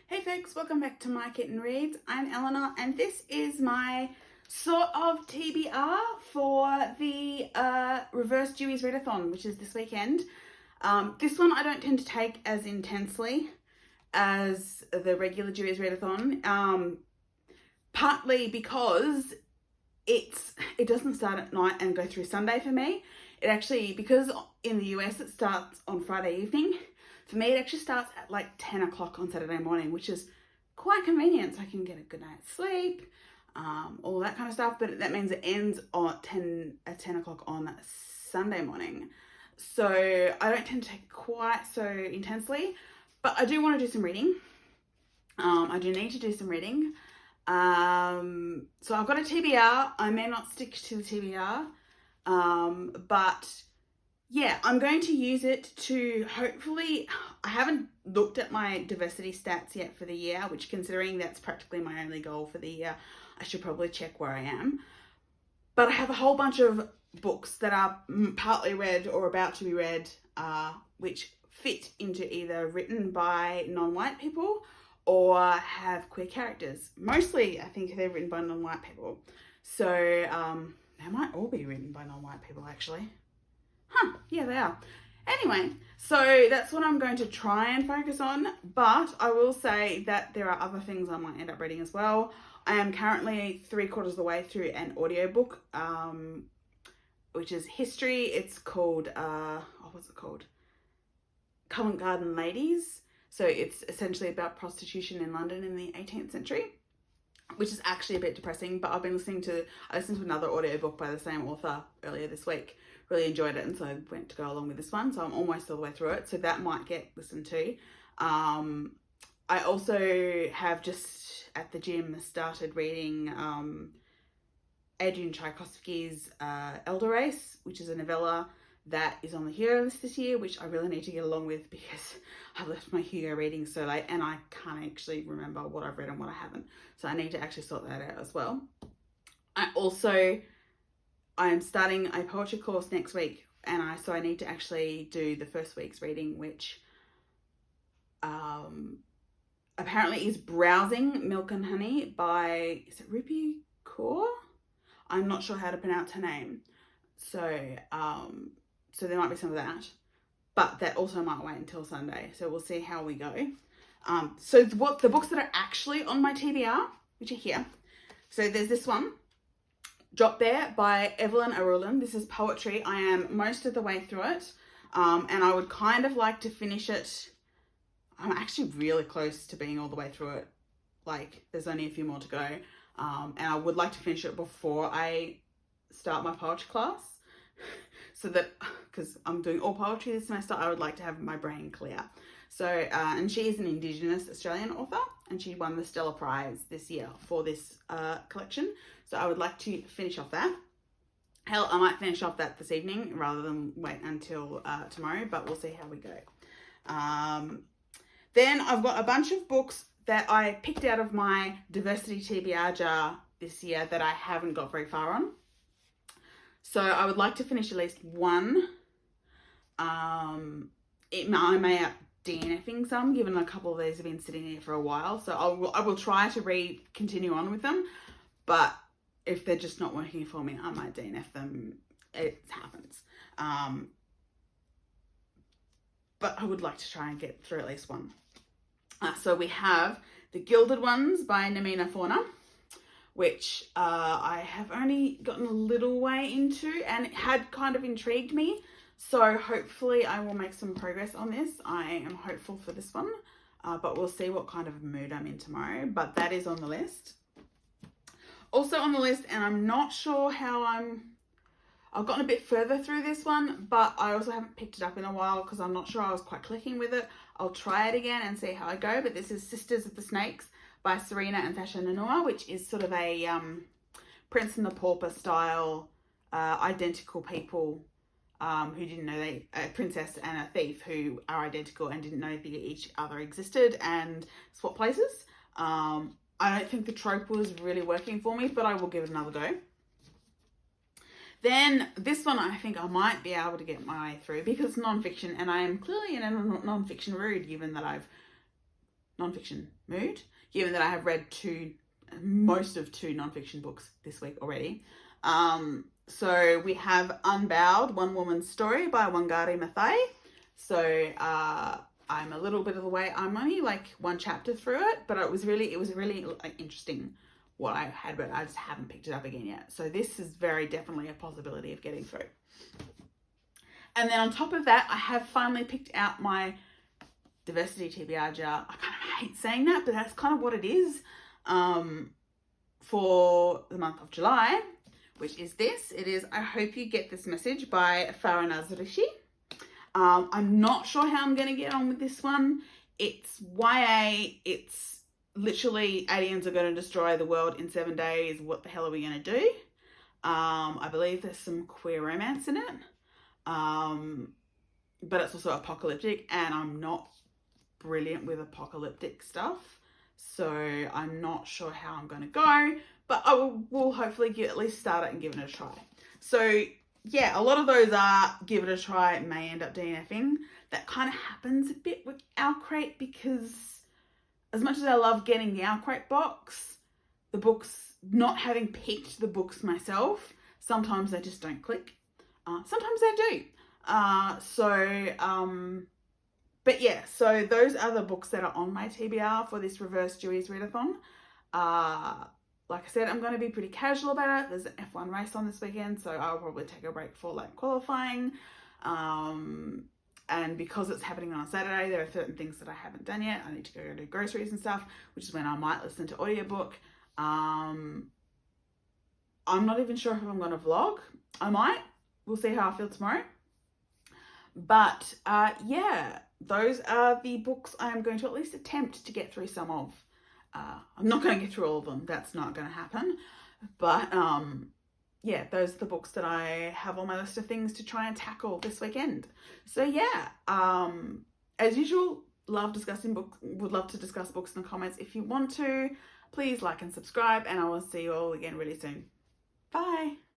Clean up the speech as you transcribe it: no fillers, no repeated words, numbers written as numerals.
Hey folks, welcome back to My Kitten Reads. I'm Eleanor and this is my sort of TBR for the reverse Dewey's Readathon, which is this weekend. This one I don't tend to take as intensely as the regular Dewey's Readathon, partly because it doesn't start at night and go through Sunday for me. It actually, because in the US it starts on Friday evening, for me, it actually starts at like 10 o'clock on Saturday morning, which is quite convenient. So I can get a good night's sleep, all that kind of stuff. But that means it ends at 10 o'clock on Sunday morning. So I don't tend to take it quite so intensely, but I do want to do some reading. I do need to do some reading. So I've got a TBR. I may not stick to the TBR, but yeah, I'm going to use it to hopefully, I haven't looked at my diversity stats yet for the year, which considering that's practically my only goal for the year, I should probably check where I am. But I have a whole bunch of books that are partly read or about to be read, which fit into either written by non-white people or have queer characters. Mostly, I think they're written by non-white people. So they might all be written by non-white people actually. Yeah, they are. Anyway, so that's what I'm going to try and focus on, but I will say that there are other things I might end up reading as well. I am currently 3/4 of the way through an audiobook, which is history. It's called, what's it called? Covent Garden Ladies. So it's essentially about prostitution in London in the 18th century, which is actually a bit depressing, but I listened to another audiobook by the same author earlier this week. Really enjoyed it, and so I went to go along with this one. So I'm almost all the way through it, so that might get listened to. I also have just at the gym started reading Adrian Tchaikovsky's Elder Race, which is a novella that is on the Hugo list this year, which I really need to get along with because I left my Hugo reading so late and I can't actually remember what I've read and what I haven't. So I need to actually sort that out as well. I am starting a poetry course next week, and so I need to actually do the first week's reading, which apparently is Browsing Milk and Honey by, is it Rupi Kaur? I'm not sure how to pronounce her name. So there might be some of that, but that also might wait until Sunday. So we'll see how we go. So what the books that are actually on my TBR, which are here. So there's this one, Drop Bear by Evelyn Arulin. This is poetry. I am most of the way through it, and I would kind of like to finish it. I'm actually really close to being all the way through it. Like, there's only a few more to go, and I would like to finish it before I start my poetry class, so that, because I'm doing all poetry this semester, I would like to have my brain clear. So, and she is an Indigenous Australian author, and she won the Stella Prize this year for this collection. So I would like to finish off that. Hell, I might finish off that this evening rather than wait until tomorrow, but we'll see how we go. Then I've got a bunch of books that I picked out of my diversity TBR jar this year that I haven't got very far on. So I would like to finish at least one. I may up DNFing some, given a couple of these have been sitting there for a while. So I will try to continue on with them, but if they're just not working for me, I might DNF them. It happens. But I would like to try and get through at least one. So we have The Gilded Ones by Namina Fauna, which I have only gotten a little way into, and it had kind of intrigued me. So hopefully I will make some progress on this. I am hopeful for this one, but we'll see what kind of mood I'm in tomorrow. But that is on the list. Also on the list, and I'm not sure how I've gotten a bit further through this one, but I also haven't picked it up in a while because I'm not sure I was quite clicking with it. I'll try it again and see how I go. But this is Sisters of the Snakes by Serena and Sasha Nanua, which is sort of a Prince and the Pauper style, identical people who didn't know a princess and a thief who are identical and didn't know each other existed and swap places. I don't think the trope was really working for me, but I will give it another go. Then this one I think I might be able to get my way through because it's non-fiction, and I am clearly in a non-fiction mood given that I've nonfiction mood, given that I have read most of two nonfiction books this week already. So we have Unbowed, One Woman's Story by Wangari Maathai. So I'm a little bit of the way. I'm only like one chapter through it, but it was really like, interesting what I had, but I just haven't picked it up again yet. So this is very definitely a possibility of getting through. And then on top of that, I have finally picked out my diversity TBR jar. I kind of hate saying that, but that's kind of what it is for the month of July, which is this. It is I Hope You Get This Message by Farinaz Rishi. I'm not sure how I'm going to get on with this one. It's YA. It's literally aliens are going to destroy the world in 7 days. What the hell are we going to do? I believe there's some queer romance in it. But it's also apocalyptic, and I'm not brilliant with apocalyptic stuff. So I'm not sure how I'm going to go, but I will hopefully at least start it and give it a try. So yeah, a lot of those are give it a try, may end up DNFing. That kind of happens a bit with Owlcrate, because as much as I love getting the Owlcrate box, the books, not having picked the books myself, sometimes they just don't click. Sometimes they do. But yeah, so those are the books that are on my TBR for this Reverse Dewey's Readathon. Like I said, I'm going to be pretty casual about it. There's an F1 race on this weekend, so I'll probably take a break for like qualifying. And because it's happening on a Saturday, there are certain things that I haven't done yet. I need to go do groceries and stuff, which is when I might listen to audiobook. I'm not even sure if I'm going to vlog. I might. We'll see how I feel tomorrow. But yeah, those are the books I'm going to at least attempt to get through some of. I'm not going to get through all of them. That's not going to happen. But yeah, those are the books that I have on my list of things to try and tackle this weekend. So yeah, as usual, love discussing books. Would love to discuss books in the comments. If you want to, please like and subscribe, and I will see you all again really soon. Bye.